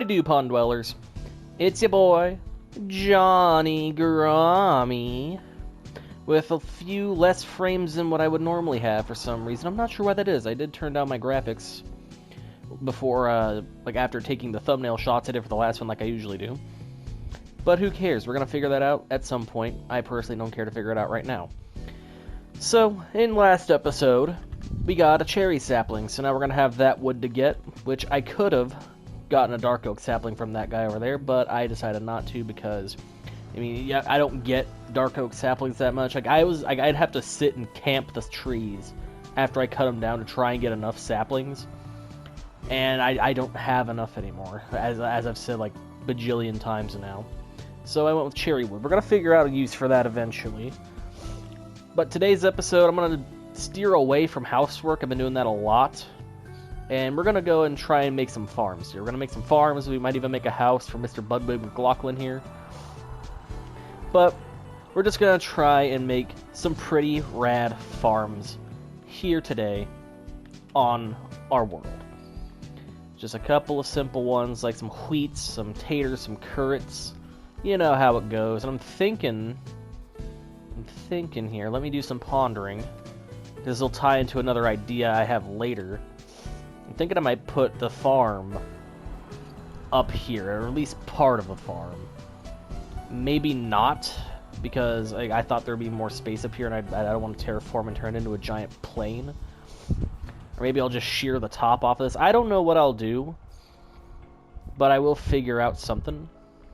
do, pond dwellers? It's your boy, Johnny Grommy, with a few less frames than what I would normally have for some reason. I'm not sure why that is. I did turn down my graphics before, after taking the thumbnail shots I did for the last one like I usually do. But who cares? We're going to figure that out at some point. I personally don't care to figure it out right now. So, in last episode, we got a cherry sapling, so now we're going to have that wood to get, which I could have gotten a dark oak sapling from that guy over there, but I decided not to because, I mean, yeah, I don't get dark oak saplings that much. I'd have to sit and camp the trees after I cut them down to try and get enough saplings, and I don't have enough anymore, as I've said like bajillion times now. So I went with cherry wood. We're going to figure out a use for that eventually. But today's episode, I'm going to steer away from housework. I've been doing that a lot. And we're going to go and try and make some farms here. We're going to make some farms. We might even make a house for Mr. Budwig McLaughlin here. But we're just going to try and make some pretty rad farms here today on our world. Just a couple of simple ones, like some wheats, some taters, some currants. You know how it goes. And I'm thinking here, let me do some pondering. This will tie into another idea I have later. I'm thinking I might put the farm up here, or at least part of the farm. Maybe not, because I thought there'd be more space up here, and I don't want to terraform and turn it into a giant plain. Or maybe I'll just shear the top off of this. I don't know what I'll do, but I will figure out something.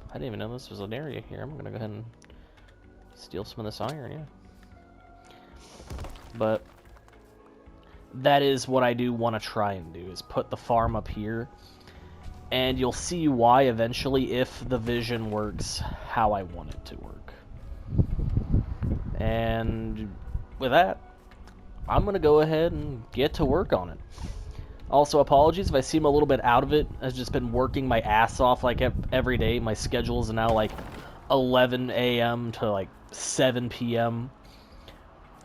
I didn't even know this was an area here. I'm going to go ahead and steal some of this iron, yeah. But that is what I do want to try and do, is put the farm up here. And you'll see why eventually if the vision works how I want it to work. And with that, I'm going to go ahead and get to work on it. Also, apologies if I seem a little bit out of it. I've just been working my ass off like every day. My schedule is now like 11 a.m. to like 7 p.m.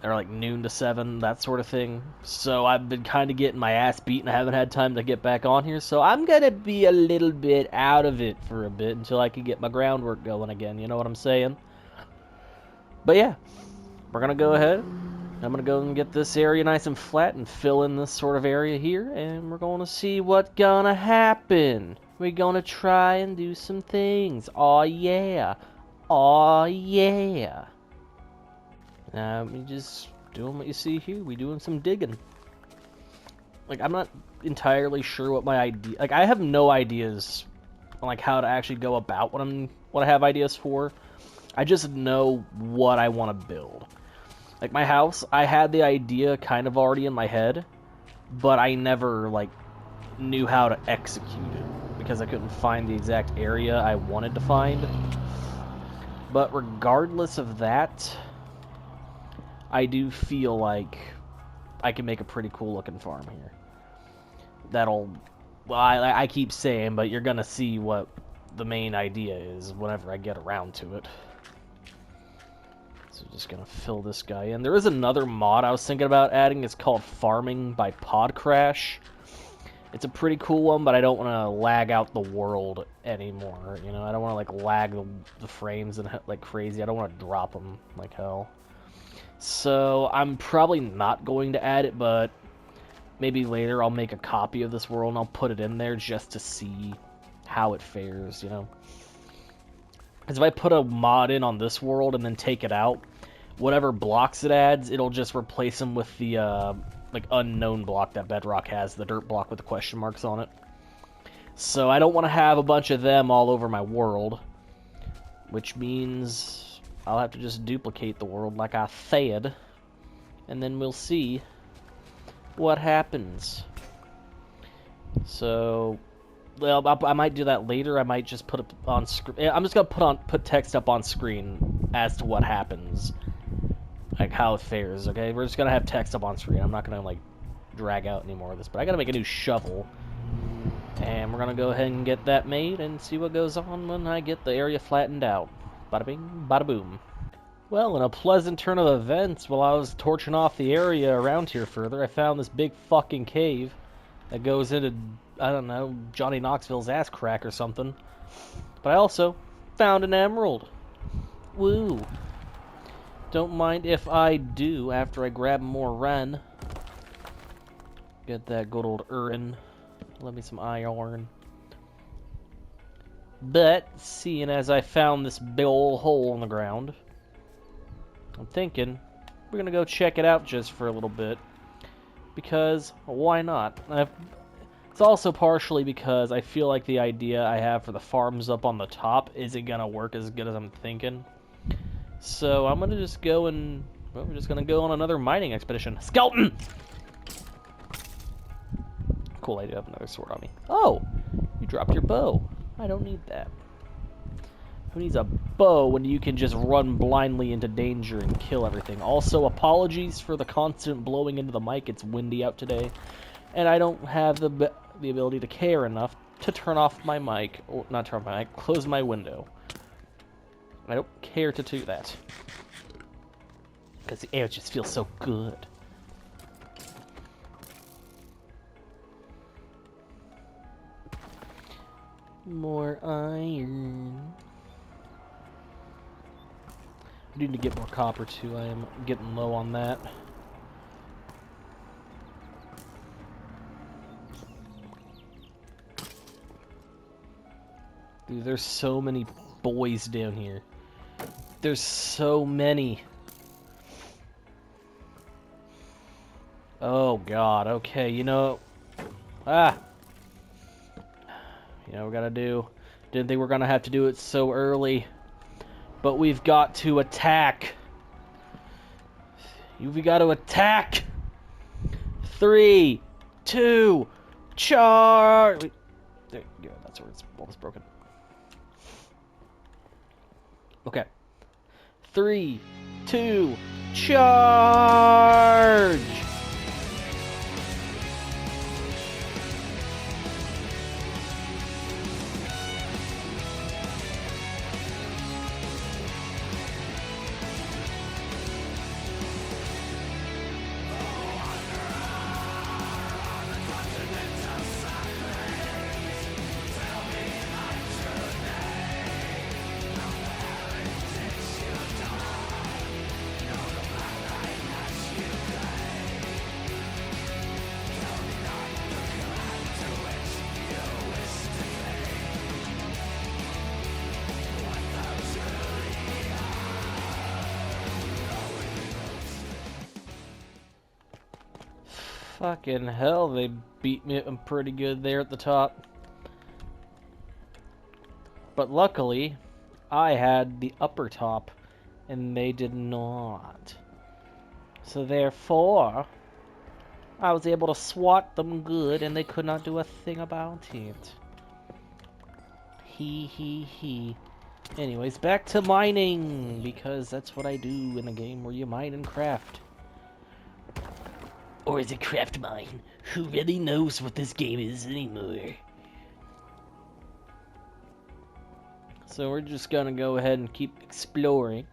or like noon to 7, that sort of thing. So I've been kind of getting my ass beat and I haven't had time to get back on here. So I'm going to be a little bit out of it for a bit until I can get my groundwork going again. You know what I'm saying? But yeah, we're going to go ahead. I'm going to go and get this area nice and flat and fill in this sort of area here. And we're going to see what's going to happen. We're going to try and do some things. Aw, yeah. Aw, yeah. We just doing what you see here. We doing some digging. Like, I'm not entirely sure what my idea... Like, I have no ideas on, like, how to actually go about what I have ideas for. I just know what I want to build. Like, my house, I had the idea kind of already in my head, but I never, like, knew how to execute it because I couldn't find the exact area I wanted to find. But regardless of that, I do feel like I can make a pretty cool looking farm here. That'll, well, I keep saying, but you're gonna see what the main idea is whenever I get around to it. So just gonna fill this guy in. There is another mod I was thinking about adding. It's called Farming by Podcrash. It's a pretty cool one, but I don't want to lag out the world anymore. You know, I don't want to like lag the frames and like crazy. I don't want to drop them like hell. So I'm probably not going to add it, but maybe later I'll make a copy of this world and I'll put it in there just to see how it fares, you know. Because if I put a mod in on this world and then take it out, whatever blocks it adds, it'll just replace them with the like unknown block that Bedrock has, the dirt block with the question marks on it. So I don't want to have a bunch of them all over my world, which means I'll have to just duplicate the world like I said, and then we'll see what happens. So, well, I might do that later. I might just put it on screen. I'm just gonna put text up on screen as to what happens, like how it fares. Okay, we're just gonna have text up on screen. I'm not gonna like drag out any more of this, but I gotta make a new shovel, and we're gonna go ahead and get that made and see what goes on when I get the area flattened out. Bada bing, bada boom. Well, in a pleasant turn of events, while I was torching off the area around here further, I found this big fucking cave that goes into I don't know, Johnny Knoxville's ass crack or something. But I also found an emerald. Woo. Don't mind if I do after I grab more Ren. Get that good old Urin. Let me some iron. But, seeing as I found this big old hole in the ground, I'm thinking we're gonna go check it out just for a little bit. Because, why not? It's also partially because I feel like the idea I have for the farms up on the top isn't gonna work as good as I'm thinking. So I'm gonna just go and... well, we're just gonna go on another mining expedition. Skeleton! Cool, I do have another sword on me. Oh! You dropped your bow. I don't need that. Who needs a bow when you can just run blindly into danger and kill everything? Also, apologies for the constant blowing into the mic. It's windy out today. And I don't have the ability to care enough to turn off my mic. Or, not turn off my mic, close my window. I don't care to do that. Because the air just feels so good. More iron. I need to get more copper too. I am getting low on that. Dude, there's so many boys down here. There's so many. Oh god, okay, you know... we gotta do... Didn't think we were gonna have to do it so early. But we've got to attack. We got to attack! 3, 2, charge! There you go, that's where it's almost broken. Okay. 3, 2, charge! Fucking hell, they beat me up pretty good there at the top. But luckily, I had the upper top, and they did not. So therefore, I was able to swat them good, and they could not do a thing about it. He. Anyways, back to mining, because that's what I do in a game where you mine and craft. Or is it craft mine? Who really knows what this game is anymore? So we're just gonna go ahead and keep exploring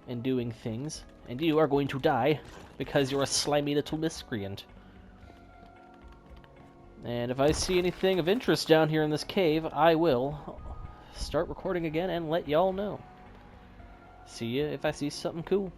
and doing things. And you are going to die because you're a slimy little miscreant. And if I see anything of interest down here in this cave, I will start recording again and let y'all know. See ya if I see something cool.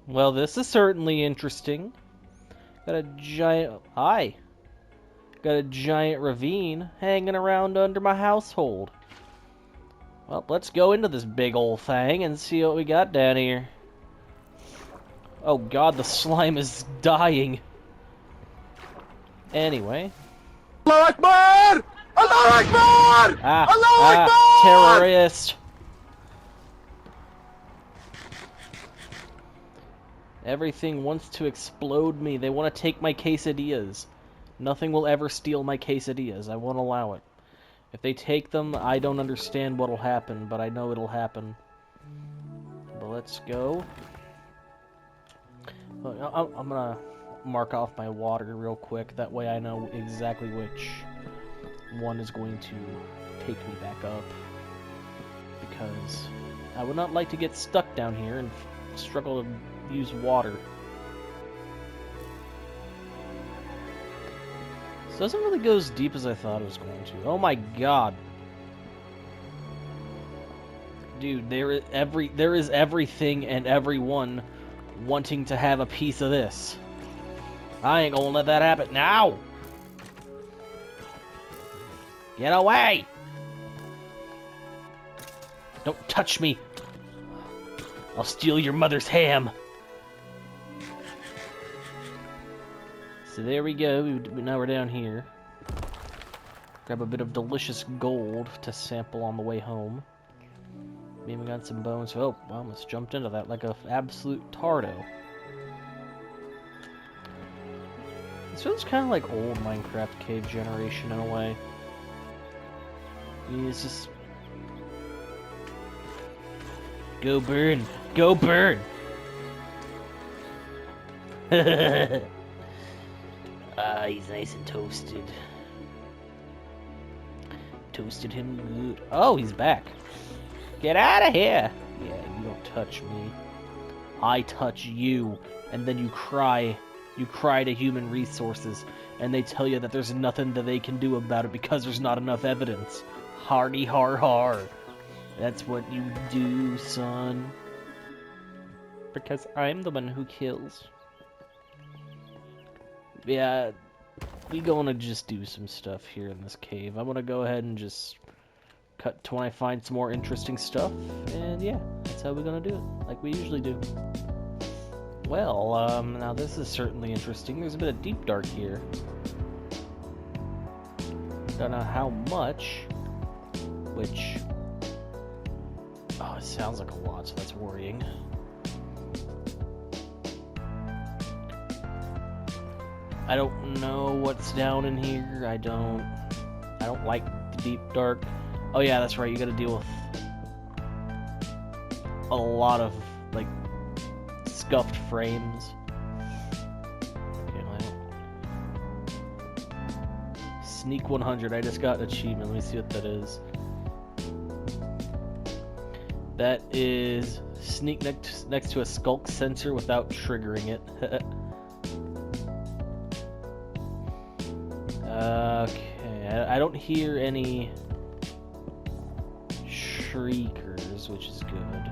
Well, this is certainly interesting. Got a giant... Hi! Got a giant ravine hanging around under my household. Well, let's go into this big old thing and see what we got down here. Oh god, the slime is dying. Anyway. Allah Akbar! Allah Akbar! Allah Akbar! Terrorist! Everything wants to explode me. They want to take my quesadillas. Nothing will ever steal my quesadillas. I won't allow it. If they take them, I don't understand what'll happen, but I know it'll happen. But let's go. I'm gonna mark off my water real quick. That way I know exactly which one is going to take me back up. Because I would not like to get stuck down here and struggle to use water. This doesn't really go as deep as I thought it was going to. Oh my god. Dude, there is everything and everyone wanting to have a piece of this. I ain't gonna let that happen now. Get away! Don't touch me. I'll steal your mother's ham. So there we go. Now we're down here. Grab a bit of delicious gold to sample on the way home. Maybe we got some bones. Oh, I almost jumped into that like an absolute tardo. This feels kind of like old Minecraft cave generation in a way. It's just... Go burn! Go burn! Ah, he's nice and toasted. Toasted him good. Oh, he's back. Get out of here! Yeah, you don't touch me. I touch you, and then you cry. You cry to human resources, and they tell you that there's nothing that they can do about it because there's not enough evidence. Hardy har har. That's what you do, son. Because I'm the one who kills. Yeah, we gonna just do some stuff here in this cave. I'm gonna go ahead and just cut to when I find some more interesting stuff, and yeah, that's how we're gonna do it, like we usually do. Well, now this is certainly interesting. There's a bit of deep dark here. Don't know how much, which... Oh, it sounds like a lot, so that's worrying. I don't know what's down in here. I don't like the deep dark. Oh yeah, that's right. You gotta deal with a lot of, like, scuffed frames. Okay, Sneak 100. I just got an achievement. Let me see what that is. That is sneak next to a skulk sensor without triggering it. Okay, I don't hear any shriekers, which is good.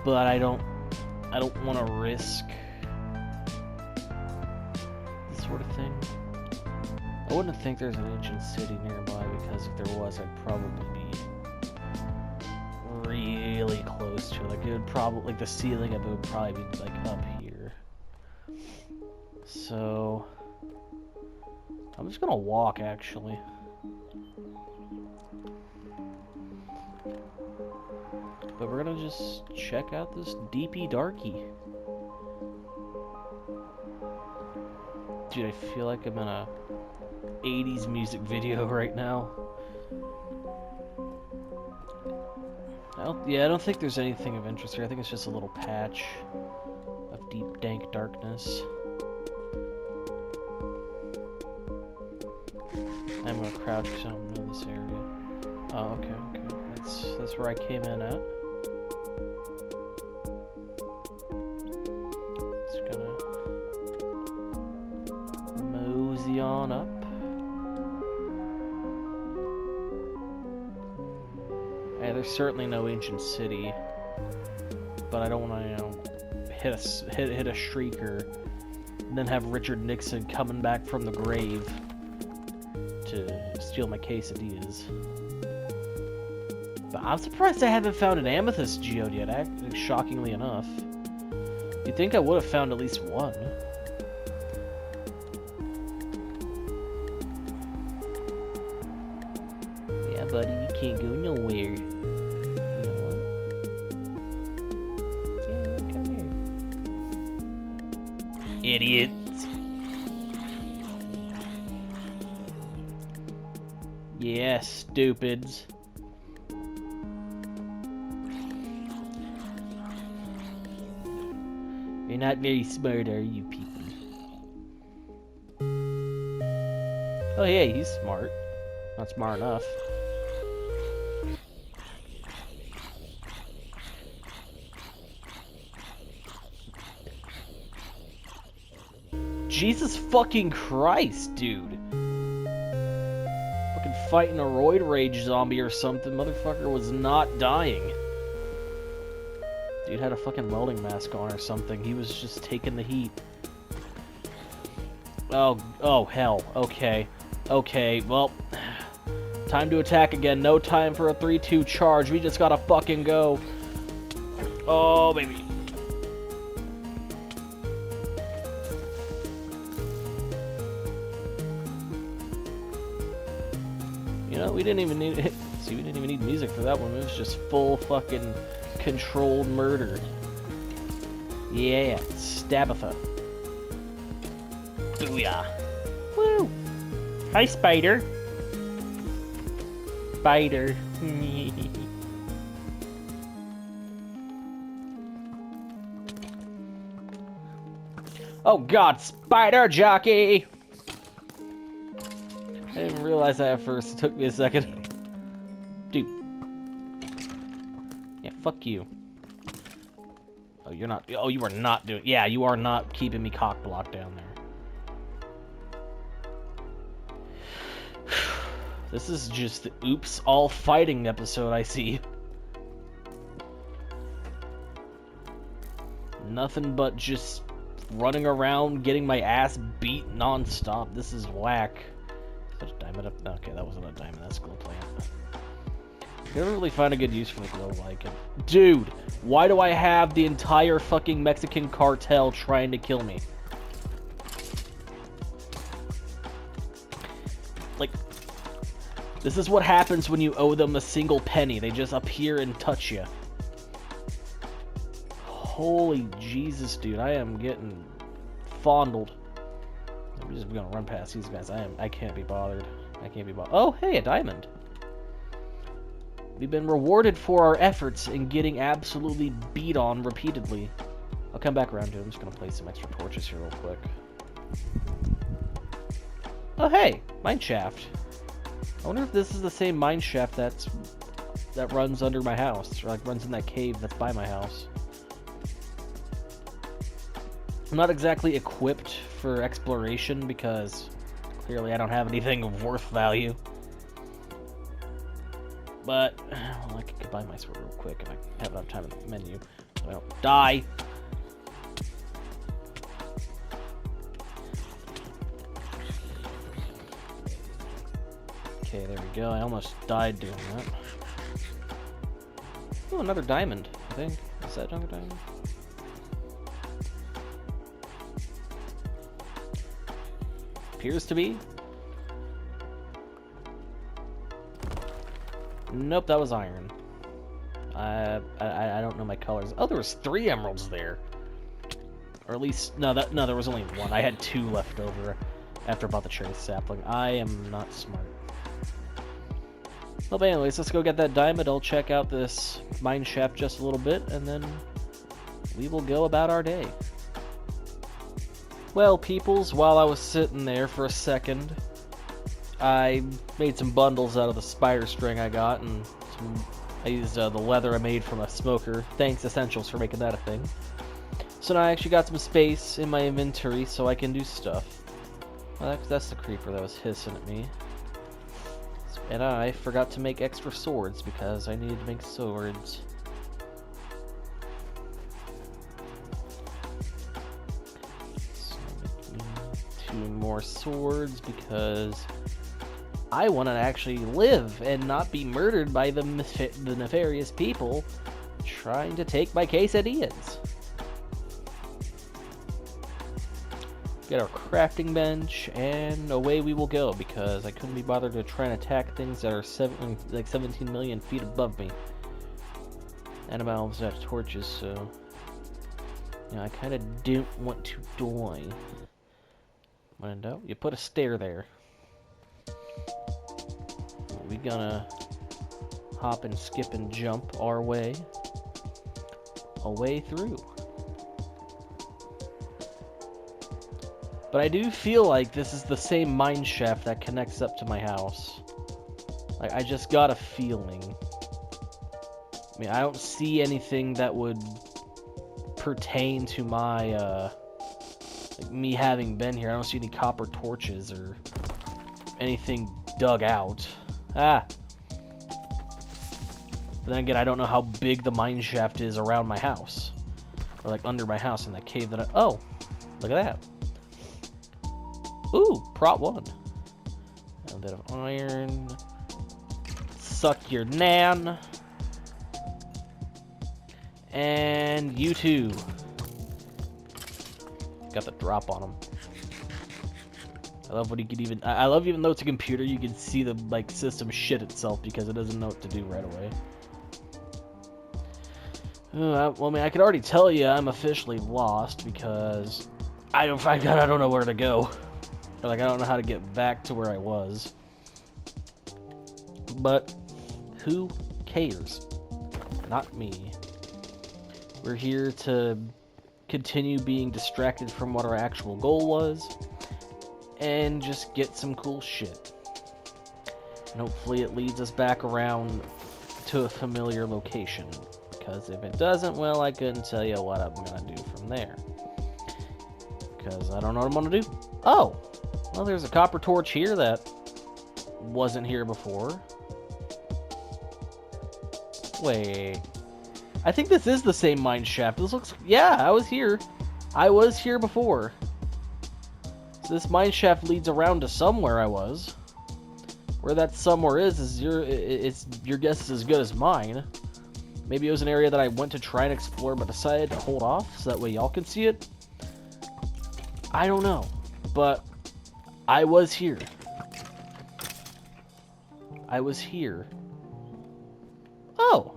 But I don't want to risk this sort of thing. I wouldn't think there's an ancient city nearby, because if there was, I'd probably be really close to it. Like, it would probably, like, the ceiling of it would probably be, like, up here. So I'm just gonna walk, actually. But we're gonna just check out this deepy darky. Dude, I feel like I'm in a 80s music video right now. I don't think there's anything of interest here. I think it's just a little patch of deep, dank darkness. I'm gonna crouch because I don't know this area. Oh, okay. That's where I came in at. Just gonna mosey on up. Yeah, there's certainly no ancient city, but I don't want to, you know, hit a shrieker, and then have Richard Nixon coming back from the grave to steal my quesadillas. But I'm surprised I haven't found an amethyst geode yet, shockingly enough. You'd think I would have found at least one. Yeah, buddy, you can't go nowhere. You know what? Yeah, come here. Idiot. Yeah, stupids. You're not very smart, are you, people? Oh, yeah, he's smart. Not smart enough. Jesus fucking Christ, dude. Fucking fighting a roid rage zombie or something. Motherfucker was not dying. Dude had a fucking welding mask on or something. He was just taking the heat. Oh hell. Okay. Okay, well, time to attack again. No time for a 3-2 charge. We just gotta fucking go. Oh, baby. You know, we didn't even need... See, we didn't even need music for that one. It was just full fucking controlled murder. Yeah, Stabatha. Booyah. Woo! Hi, Spider. Spider. Oh God, Spider Jockey! I didn't realize that at first. It took me a second. Dude. Yeah, fuck you. Oh, you're not. Oh, you are not doing. Yeah, you are not keeping me cock blocked down there. This is just the oops all fighting episode I see. Nothing but just running around getting my ass beat non-stop. This is whack. Is that a diamond up? Okay, that wasn't a diamond, that's a glow plant. I couldn't really find a good use for the glow like it. Dude, why do I have the entire fucking Mexican cartel trying to kill me? Like, this is what happens when you owe them a single penny. They just appear and touch you. Holy Jesus, dude. I am getting fondled. I'm just gonna run past these guys. I can't be bothered. I can't be bothered. Oh, hey, a diamond. We've been rewarded for our efforts in getting absolutely beat on repeatedly. I'll come back around to it. I'm just gonna place some extra torches here real quick. Oh, hey, mine shaft. I wonder if this is the same mine shaft that runs under my house, or like runs in that cave that's by my house. I'm not exactly equipped for exploration because clearly I don't have anything of worth value. But, well, I could buy my sword real quick and I have enough time in the menu so I don't die. Okay, there we go. I almost died doing that. Oh, another diamond, I think. Is that another diamond? Appears to be. Nope, that was iron. I don't know my colors. Oh, there was 3 emeralds there. Or at least, no, there was only 1. I had 2 left over after I bought the cherry sapling. I am not smart. Well, but anyways, let's go get that diamond. I'll check out this mine shaft just a little bit, and then we will go about our day. Well, peoples, while I was sitting there for a second, I made some bundles out of the spider string I got, and I used the leather I made from a smoker. Thanks, Essentials, for making that a thing. So now I actually got some space in my inventory so I can do stuff. Well, that's the creeper that was hissing at me. And I forgot to make extra swords because I needed to make swords. So two more swords because I want to actually live and not be murdered by the nefarious people trying to take my quesadillas. Get our crafting bench, and away we will go, because I couldn't be bothered to try and attack things that are 17 million feet above me. And I'm almost out of torches, so... You know, I kind of don't want to die. When in doubt, you put a stair there. We're gonna hop and skip and jump our way through. But I do feel like this is the same mine shaft that connects up to my house. Like, I just got a feeling. I mean, I don't see anything that would pertain to my, like me having been here. I don't see any copper torches or anything dug out. Ah! But then again, I don't know how big the mine shaft is around my house. Or, like, under my house in that cave that I... Oh! Look at that. Ooh! Prot 1. A bit of iron. Suck your nan. And you too. Got the drop on him. I love what he could even... I love even though it's a computer, you can see the, like, system shit itself because it doesn't know what to do right away. Well, I mean, I could already tell you I'm officially lost because I don't know where to go. Or, like, I don't know how to get back to where I was. But who cares? Not me. We're here to continue being distracted from what our actual goal was and just get some cool shit. And hopefully it leads us back around to a familiar location. Because if it doesn't, well, I couldn't tell you what I'm gonna do from there. Because I don't know what I'm gonna do. Oh! Well, there's a copper torch here that wasn't here before. Wait. I think this is the same mine shaft. This looks... Yeah, I was here. I was here before. So this mine shaft leads around to somewhere I was. Where that somewhere is your guess is as good as mine. Maybe it was an area that I went to try and explore but decided to hold off so that way y'all can see it. I don't know. But I was here. I was here. Oh!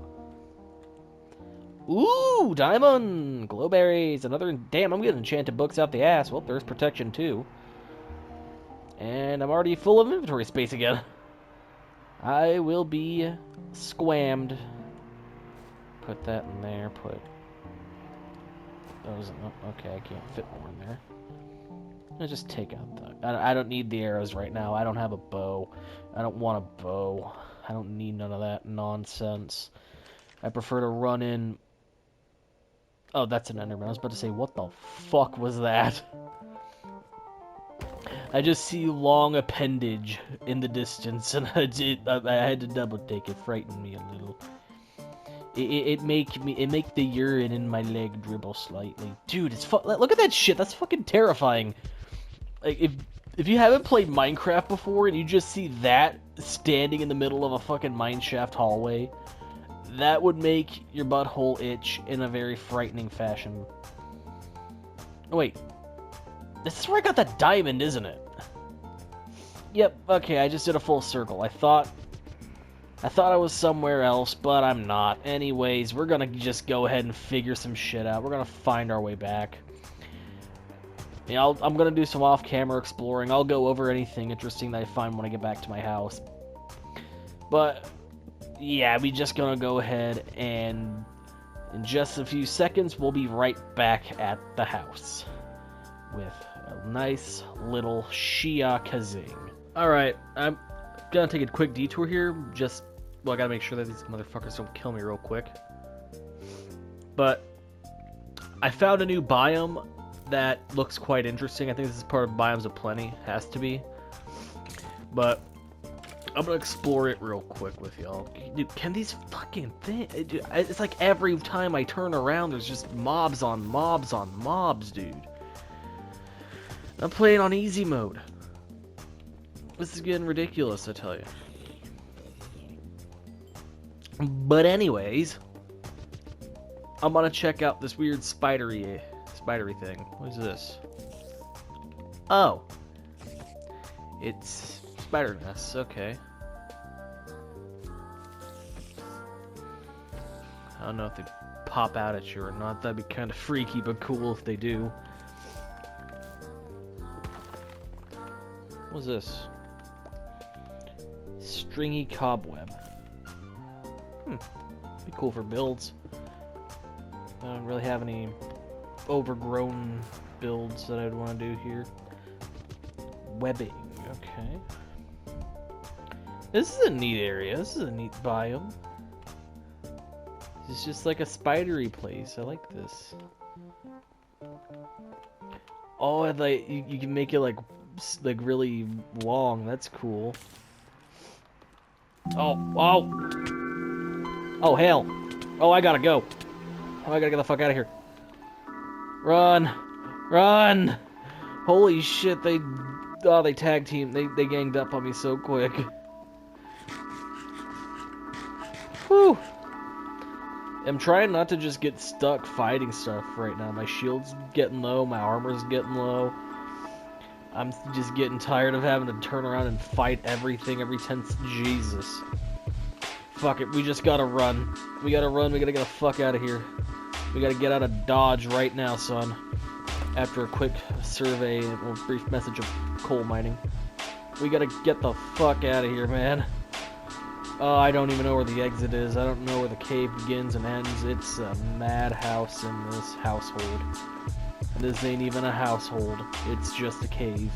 Ooh, diamond! Glowberries, another... Damn, I'm getting enchanted books out the ass. Well, there's protection, too. And I'm already full of inventory space again. I will be squammed. Put that in there, put... those in... Okay, I can't fit more in there. I'll just take out the... I don't need the arrows right now. I don't have a bow. I don't want a bow. I don't need none of that nonsense. I prefer to run in... Oh, that's an Enderman. I was about to say, what the fuck was that? I just see long appendage in the distance, and I had to double take it. Frightened me a little. It make the urine in my leg dribble slightly. Dude, it's look at that shit. That's fucking terrifying. Like if you haven't played Minecraft before and you just see that standing in the middle of a fucking mineshaft hallway, that would make your butthole itch in a very frightening fashion. Oh, wait. This is where I got that diamond, isn't it? Yep, okay, I just did a full circle. I thought I was somewhere else, but I'm not. Anyways, we're gonna just go ahead and figure some shit out. We're gonna find our way back. Yeah, I'm gonna do some off-camera exploring. I'll go over anything interesting that I find when I get back to my house. But... yeah, we just gonna go ahead and in just a few seconds we'll be right back at the house with a nice little Shia Kazing. Alright, I'm gonna take a quick detour here. Well, I gotta make sure that these motherfuckers don't kill me real quick. But I found a new biome that looks quite interesting. I think this is part of Biomes of Plenty. Has to be. But I'm gonna explore it real quick with y'all. Dude, can these fucking things... It's like every time I turn around, there's just mobs on mobs on mobs, dude. I'm playing on easy mode. This is getting ridiculous, I tell you. But anyways, I'm gonna check out this weird spidery thing. What is this? Oh. It's... spider nests, okay. I don't know if they pop out at you or not. That'd be kind of freaky, but cool if they do. What's this? Stringy cobweb. Be cool for builds. I don't really have any overgrown builds that I'd want to do here. webbing. Okay. This is a neat area. This is a neat biome. It's just like a spidery place. I like this. Oh, and like you can make it like really long. That's cool. Oh hell! Oh, I gotta go. Oh, I gotta get the fuck out of here. Run! Run! Holy shit! They tag team. They ganged up on me so quick. Whew. I'm trying not to just get stuck fighting stuff right now. My shield's getting low, my armor's getting low. I'm just getting tired of having to turn around and fight everything every 10 Jesus. Fuck it, we just gotta run. We gotta run, we gotta get the fuck out of here. We gotta get out of Dodge right now, son. After a quick survey and a brief message of coal mining. We gotta get the fuck out of here, man. Oh, I don't even know where the exit is. I don't know where the cave begins and ends. It's a madhouse in this household. And this ain't even a household. It's just a cave.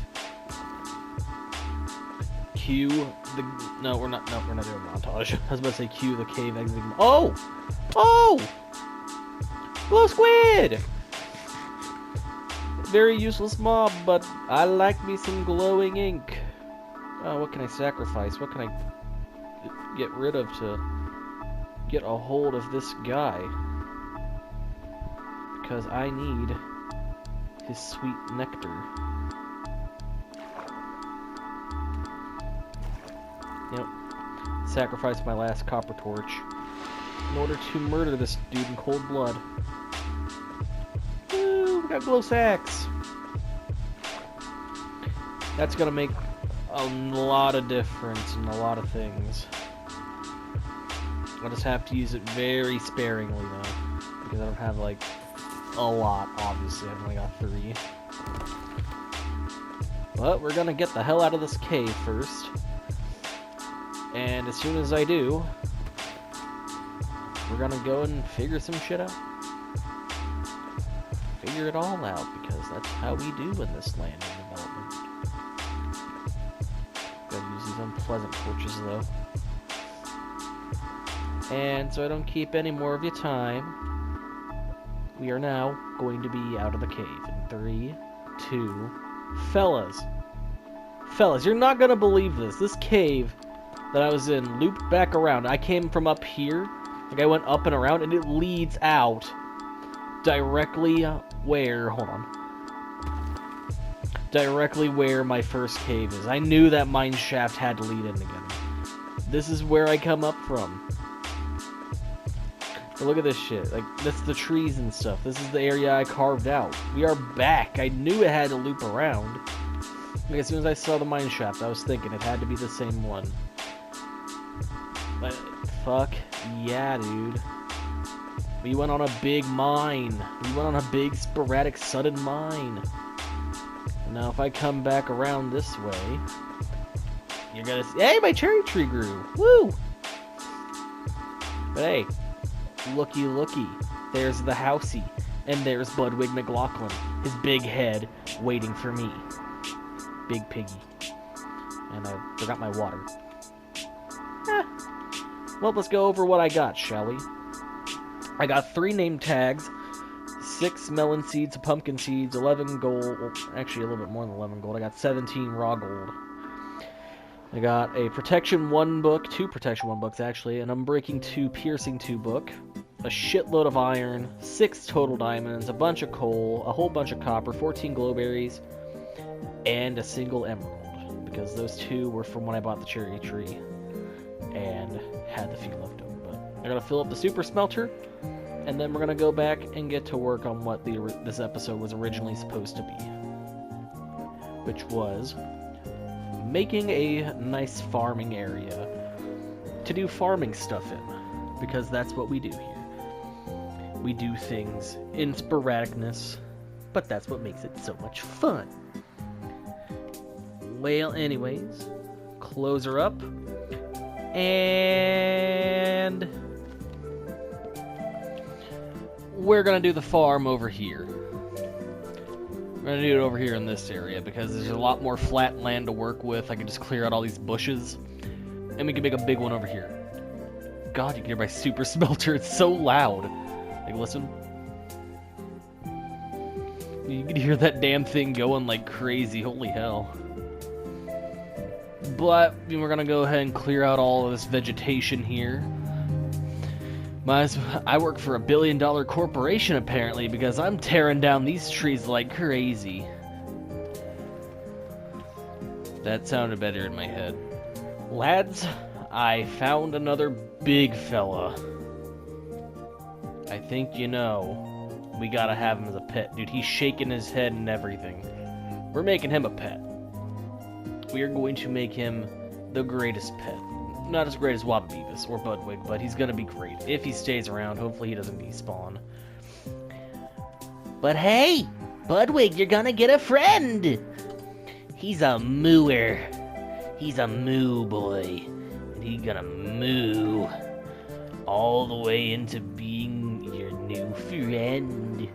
Cue the... No, we're not doing a montage. I was about to say cue the cave exiting... Oh! Oh! Glow squid! Very useless mob, but I like me some glowing ink. Oh, what can I sacrifice? What can I... get rid of to get a hold of this guy, because I need his sweet nectar. Yep. Sacrifice my last copper torch in order to murder this dude in cold blood. Woo, we got glow sacks. That's gonna make a lot of difference in a lot of things. I'll just have to use it very sparingly though, because I don't have like a lot, obviously. I've only got 3. But we're gonna get the hell out of this cave first. And as soon as I do, we're gonna go and figure some shit out. Figure it all out, because that's how we do in this land of development. Gotta use these unpleasant torches though. And so I don't keep any more of your time, we are now going to be out of the cave in 3, 2, fellas, you're not gonna believe this. This cave that I was in looped back around. I came from up here, like I went up and around, and it leads out directly where, hold on, directly where my first cave is. I knew that mine shaft had to lead in together. This is where I come up from. But look at this shit. Like, that's the trees and stuff. This is the area I carved out. We are back. I knew it had to loop around. Like, as soon as I saw the mine shaft, I was thinking it had to be the same one. But, fuck yeah, dude. We went on a big mine. We went on a big, sporadic, sudden mine. Now, if I come back around this way, you're gonna see... Hey, my cherry tree grew! Woo! But hey... Looky. There's the housey. And there's Budwig McLaughlin. His big head waiting for me. Big piggy. And I forgot my water. Well, let's go over what I got, shall we? I got 3 name tags, 6 melon seeds, pumpkin seeds, 11 gold. Well, actually, a little bit more than 11 gold. I got 17 raw gold. I got a Protection 1 book, 2 Protection 1 books actually, an Unbreaking 2, Piercing 2 book, a shitload of iron, 6 total diamonds, a bunch of coal, a whole bunch of copper, 14 glowberries, and a single emerald, because those 2 were from when I bought the cherry tree and had the few left over. But I'm gonna fill up the super smelter, and then we're gonna go back and get to work on what this episode was originally supposed to be, which was making a nice farming area to do farming stuff in, because that's what we do here. We do things in sporadicness, but that's what makes it so much fun. Well, anyways, close her up, and we're gonna do the farm over here. gonna do it over here in this area because there's a lot more flat land to work with. I can just clear out all these bushes, and we can make a big one over here. God, you can hear my super smelter. It's so loud. Like, listen. You can hear that damn thing going like crazy. Holy hell. But we're gonna go ahead and clear out all of this vegetation here. I work for $1 billion corporation apparently because I'm tearing down these trees like crazy. That sounded better in my head. Lads, I found another big fella. I think you know. We gotta have him as a pet. Dude, he's shaking his head and everything. We're making him a pet. We are going to make him the greatest pet. Not as great as Wobbly or Budwig, but he's gonna be great. If he stays around, hopefully he doesn't despawn. But hey, Budwig, you're gonna get a friend! He's a mooer. He's a moo boy. And he's gonna moo all the way into being your new friend.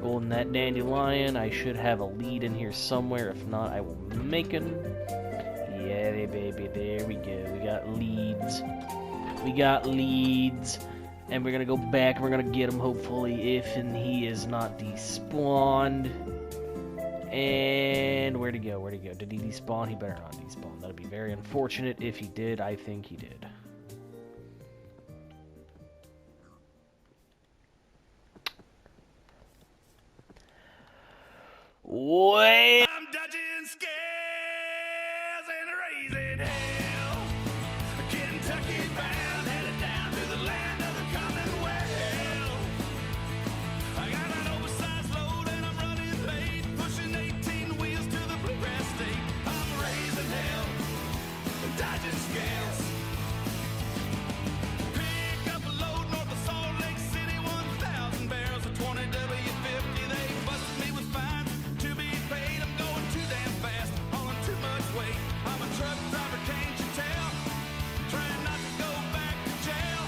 Golden that dandelion. I should have a lead in here somewhere. If not, I will make him. Yeah, baby, there we go. We got leads. We got leads. And we're gonna go back and we're gonna get him, hopefully, if and he is not despawned. And where'd he go? Where'd he go? Did he despawn? He better not despawn. That'd be very unfortunate if he did. I think he did. Well, I'm dodging scales and raising hell. Kentucky bound, headed down to the land of the Commonwealth. I got an oversized load and I'm running late, pushing 18 wheels to the bluegrass state. I'm raising hell, dodging scales. Pick up a load north of Salt Lake City, 1,000 barrels of 20W50. They busted me with fines. To be paid, I'm going too damn fast, hauling too much weight. I'm a truck driver, can't you tell? Trying not to go back to jail.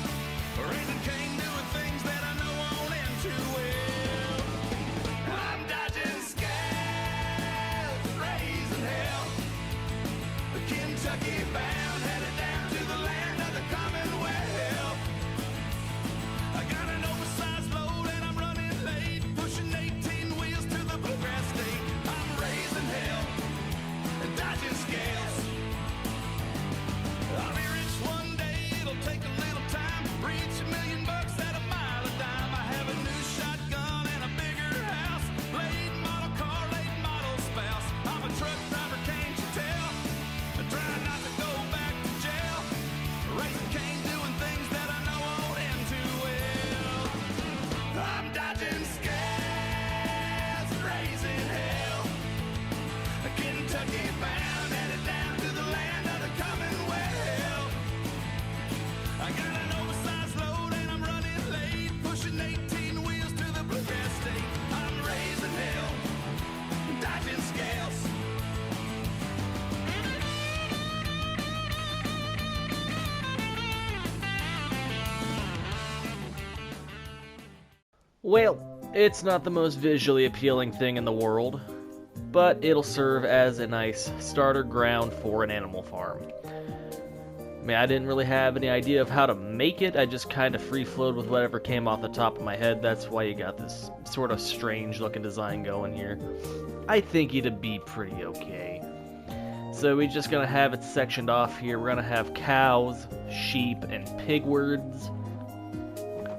Raising cane, doing things that I know won't end too well. I'm dodging scales, raising hell. Kentucky bound, headed down to the land of the Commonwealth. I got an oversized load and I'm running late, pushing 18 wheels to the bluegrass state. I'm raising hell and dodging scales. I'll be rich one day, it'll take a little time. Reach $1 million at a mile a dime. I have a new shotgun and a bigger house. Late model car, late model spouse. I'm a truck driver, can't you tell? I try not to go back to jail. Raising cane, doing things that I know won't end too well. I'm dodging scales, raising hell. Kentucky bound, headed down to the land of the Commonwealth. I got an oversized load and I'm running late, pushing 18 wheels to the bluegrass state. I'm raising hell, dodging scales. well, it's not the most visually appealing thing in the world, but it'll serve as a nice starter ground for an animal farm. I mean, I didn't really have any idea of how to make it. I just kind of free-flowed with whatever came off the top of my head. That's why you got this sort of strange-looking design going here. I think it'd be pretty okay. So we're just gonna have it sectioned off here. We're gonna have cows, sheep, and pigwards.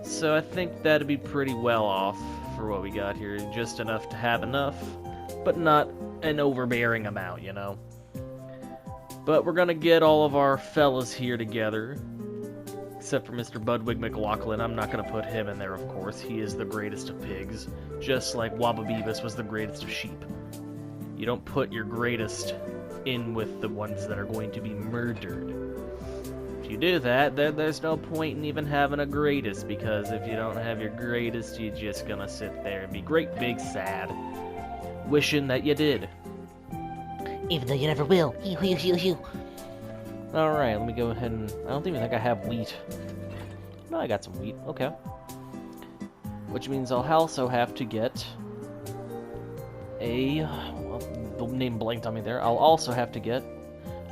So I think that'd be pretty well off for what we got here. Just enough to have enough, but not an overbearing amount, you know. But we're gonna get all of our fellas here together, except for Mr. Budwig McLaughlin. I'm not gonna put him in there, of course. He is the greatest of pigs, just like Wobbebeavis was the greatest of sheep. You don't put your greatest in with the ones that are going to be murdered. If you do that, then there's no point in even having a greatest, because if you don't have your greatest, you're just gonna sit there and be great big sad, wishing that you did. Even though you never will. Alright, let me go ahead and... I don't even think I have wheat. No, I got some wheat. Okay. Which means I'll also have to get well, the name blanked on me there. I'll also have to get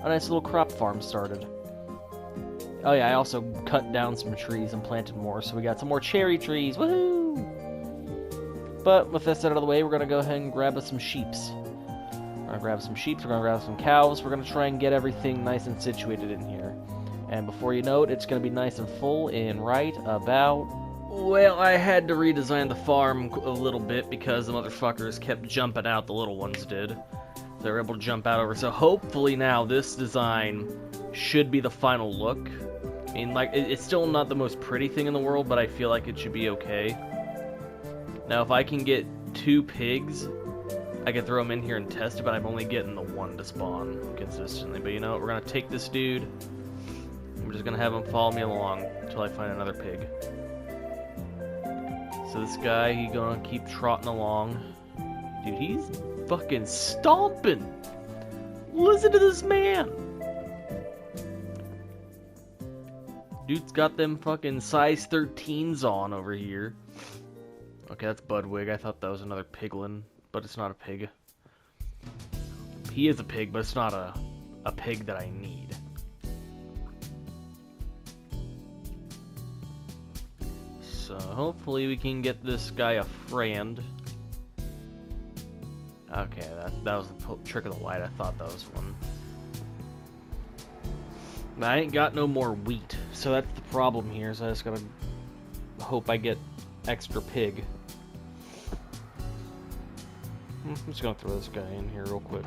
a nice little crop farm started. Oh yeah, I also cut down some trees and planted more, so we got some more cherry trees. Woohoo! But with this out of the way, we're gonna go ahead and grab us some sheeps. We're gonna grab some sheep, we're gonna grab some cows, we're gonna try and get everything nice and situated in here. And before you know it, it's gonna be nice and full in right about... Well, I had to redesign the farm a little bit because the motherfuckers kept jumping out, the little ones did. They were able to jump out over, so hopefully now this design should be the final look. I mean, like, it's still not the most pretty thing in the world, but I feel like it should be okay. Now, if I can get 2 pigs, I could throw them in here and test it, but I'm only getting the 1 to spawn consistently. But you know what, we're gonna take this dude. I'm just gonna have him follow me along until I find another pig. So this guy, he's gonna keep trotting along. Dude, he's fucking stomping! Listen to this man! Dude's got them fucking size 13s on over here. Okay, that's Budwig. I thought that was another piglin, but it's not a pig. He is a pig, but it's not a pig that I need. So hopefully we can get this guy a friend. Okay, that was the trick of the light. I thought that was one. I ain't got no more wheat, so that's the problem here. So I just gotta hope I get extra pig. I'm just gonna throw this guy in here real quick.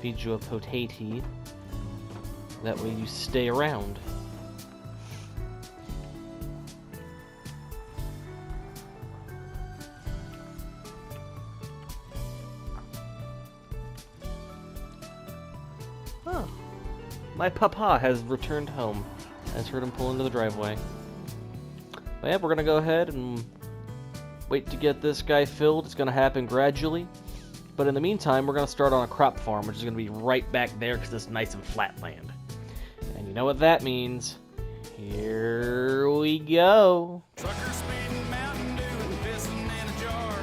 Feed you a potato. That way you stay around. Oh. My papa has returned home. I just heard him pull into the driveway. But yeah, we're gonna go ahead and wait to get this guy filled. It's gonna happen gradually. But in the meantime, we're going to start on a crop farm, which is going to be right back there because it's nice and flat land. And you know what that means. Here we go. Trucker speeding, Mountain Dew, and pissing in a jar.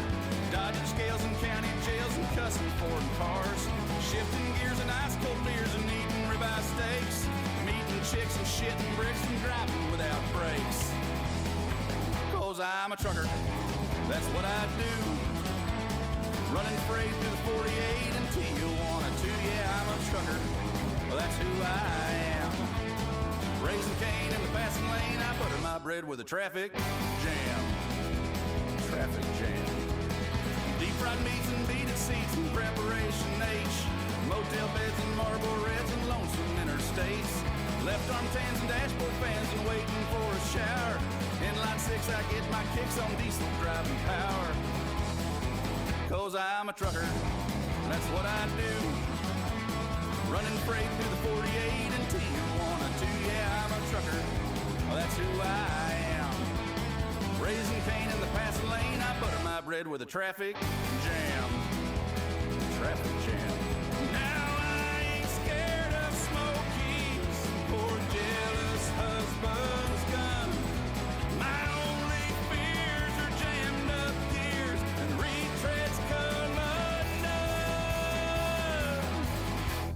Dodging scales and county jails and cussing foreign cars. Shifting gears and ice cold beers and eating ribeye steaks. Meeting chicks and shitting bricks and driving without brakes. 'Cause I'm a trucker, that's what I do. Running freight through the 48 until you wanna to. Yeah, I'm a trucker. Well, that's who I am. Raising cane in the passing lane. I butter my bread with a traffic jam. Traffic jam. Deep fried meats and beaded seats and preparation H. Motel beds and marble reds and lonesome interstates. Left arm tans and dashboard fans and waiting for a shower. In line 6, I get my kicks on diesel driving power. 'Cause I'm a trucker, that's what I do. Running freight through the 48 until you wanna to. Yeah, I'm a trucker, well, that's who I am. Raising cane in the passing lane, I butter my bread with a traffic jam. Traffic jam. Now I ain't scared of Smokies or jealous husband's gun. My only fears are jammed up gears and retreads come undone.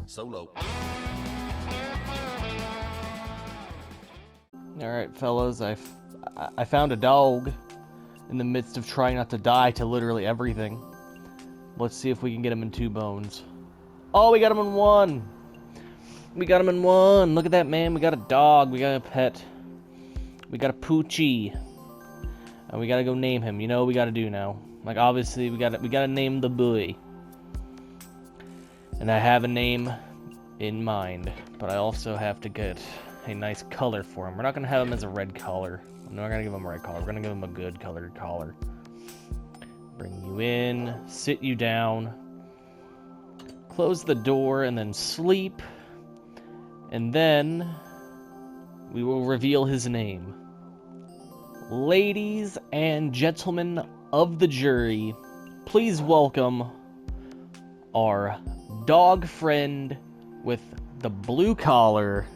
Solo. Alright, fellas, I found a dog in the midst of trying not to die to literally everything. Let's see if we can get him in 2 bones. Oh, we got him in 1! We got him in 1! Look at that, man. We got a dog. We got a pet. We got a poochie. And we gotta go name him. You know what we gotta do now. Like, obviously, we gotta name the boy. And I have a name in mind. But I also have to get a nice color for him. We're not gonna have him as a red collar. I'm not gonna give him a red collar. We're gonna give him a good colored collar. Bring you in, sit you down, close the door, and then sleep. And then we will reveal his name. Ladies and gentlemen of the jury, please welcome our dog friend with the blue collar,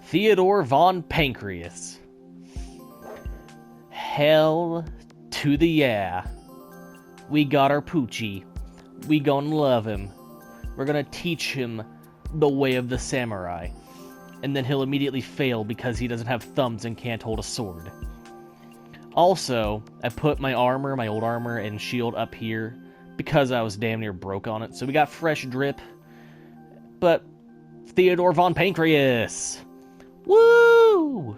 Theodore Von Pancreas. Hell to the yeah. We got our Poochie. We gonna love him. We're gonna teach him the way of the samurai. And then he'll immediately fail because he doesn't have thumbs and can't hold a sword. Also, I put my armor, my old armor, and shield up here because I was damn near broke on it. So we got fresh drip. But Theodore Von Pancreas! Woo!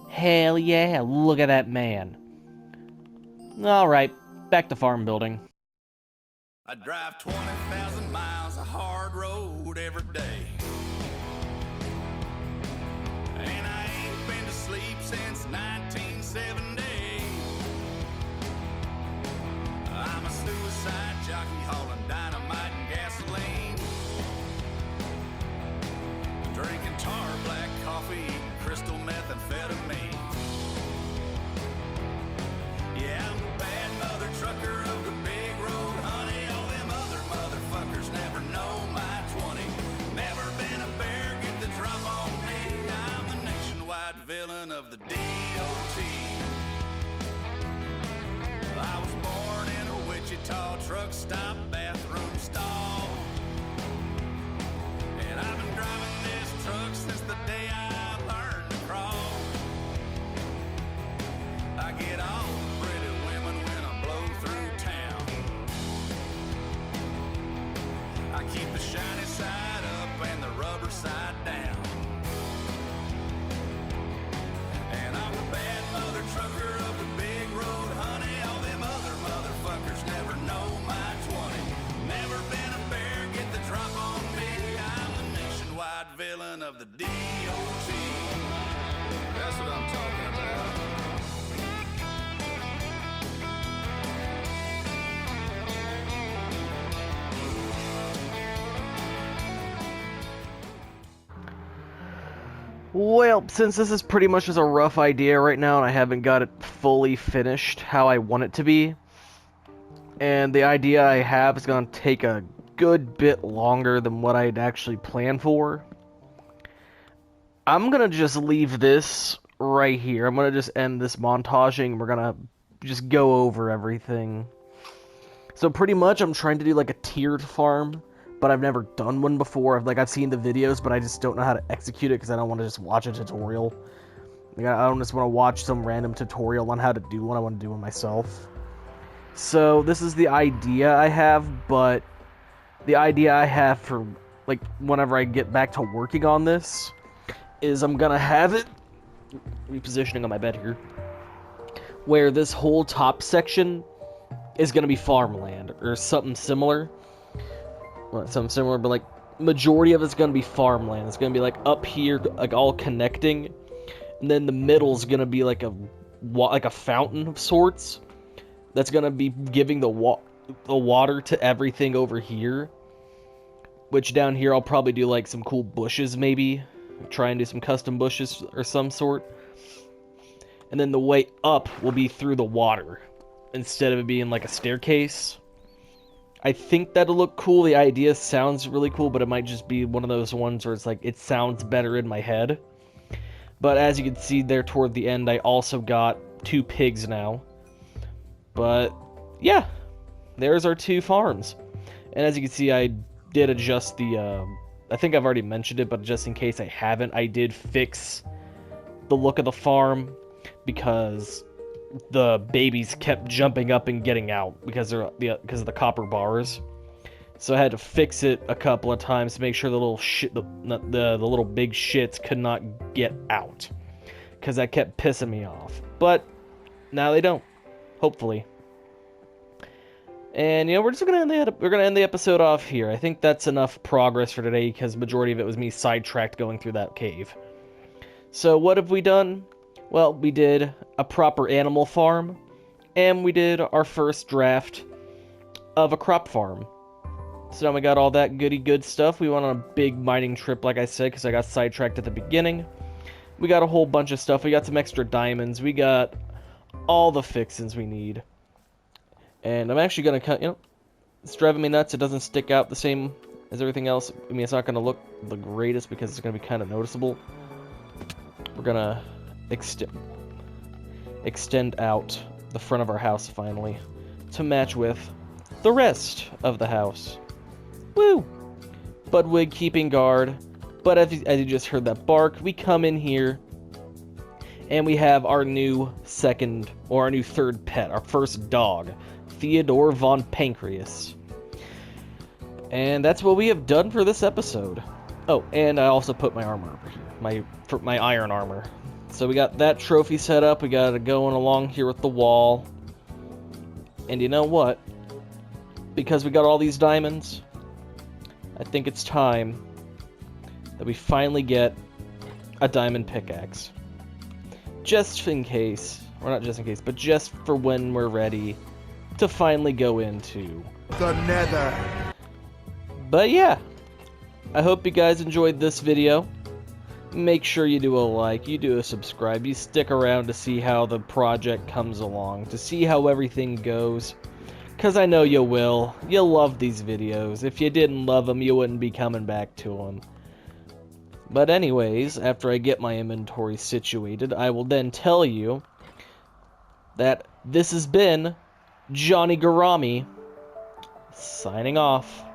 Hell yeah, look at that man. Alright, back to farm building. I drive 20,000 miles of hard road every day. And I ain't been to sleep since 1970. I'm a suicide jockey hauling dynamite and gasoline. Drinking tar black coffee, eating crystal methamphetamine. Yeah, I'm the bad mother trucker of the big road, honey. All them other motherfuckers never know my 20. Never been a bear, get the drop on me. I'm the nationwide villain of the DOT. I was born in a Wichita truck stop bathroom stall. And I've been driving this truck since the day I learned to crawl. I get all the pretty women when I blow through town. I keep the shiny side up and the rubber side down. And I'm the bad mother trucker of the big road, honey. All them other motherfuckers never know my 20. Never been a bear, get the drop on me. I'm the nationwide villain of the DOT. That's what I'm talking about. Well, since this is pretty much just a rough idea right now and I haven't got it fully finished how I want it to be, and the idea I have is going to take a good bit longer than what I'd actually planned for, I'm going to just leave this right here. I'm going to just end this montaging and we're going to just go over everything. So pretty much I'm trying to do like a tiered farm, but I've never done one before. I've seen the videos, but I just don't know how to execute it because I don't want to just watch a tutorial. Like, I don't just want to watch some random tutorial on how to do one. I want to do one myself. So this is the idea I have, but the idea I have for like whenever I get back to working on this is I'm gonna have it repositioning on my bed here, where this whole top section is gonna be farmland or something similar. Well, something similar, but like majority of it's gonna be farmland. It's gonna be like up here, like all connecting, and then the middle's gonna be like a fountain of sorts that's gonna be giving the water to everything over here. Which down here I'll probably do like some cool bushes, maybe try and do some custom bushes or some sort. And then the way up will be through the water instead of it being like a staircase. I think that'll look cool. The idea sounds really cool, but it might just be one of those ones where it's like, it sounds better in my head. But as you can see there toward the end, I also got 2 pigs now. But yeah, there's our 2 farms. And as you can see, I did adjust the, I think I've already mentioned it, but just in case I haven't, I did fix the look of the farm because the babies kept jumping up and getting out because of the copper bars. So I had to fix it a couple of times to make sure the little the little big shits could not get out, because that kept pissing me off. But now they don't, hopefully. And we're just gonna end the episode off here. I think that's enough progress for today because majority of it was me sidetracked going through that cave. So what have we done? Well, we did a proper animal farm, and we did our first draft of a crop farm. So now we got all that goody good stuff. We went on a big mining trip, like I said, because I got sidetracked at the beginning. We got a whole bunch of stuff. We got some extra diamonds. We got all the fixins we need. And I'm actually going to cut, It's driving me nuts. It doesn't stick out the same as everything else. I mean, it's not going to look the greatest because it's going to be kind of noticeable. We're going to extend out the front of our house finally to match with the rest of the house. Woo! Budwig keeping guard. But as you just heard that bark, we come in here and we have our new third pet, our first dog, Theodore von Pancreas. And that's what we have done for this episode. Oh, and I also put my armor over here, my iron armor. So we got that trophy set up, we got it going along here with the wall. And you know what? Because we got all these diamonds, I think it's time that we finally get a diamond pickaxe. Just in case, or not just in case, but just for when we're ready to finally go into The Nether. But yeah, I hope you guys enjoyed this video. Make sure you do a like, you do a subscribe, you stick around to see how the project comes along, to see how everything goes. Because I know you will. You'll love these videos. If you didn't love them, you wouldn't be coming back to them. But anyways, after I get my inventory situated, I will then tell you that this has been Johnny Garami, signing off.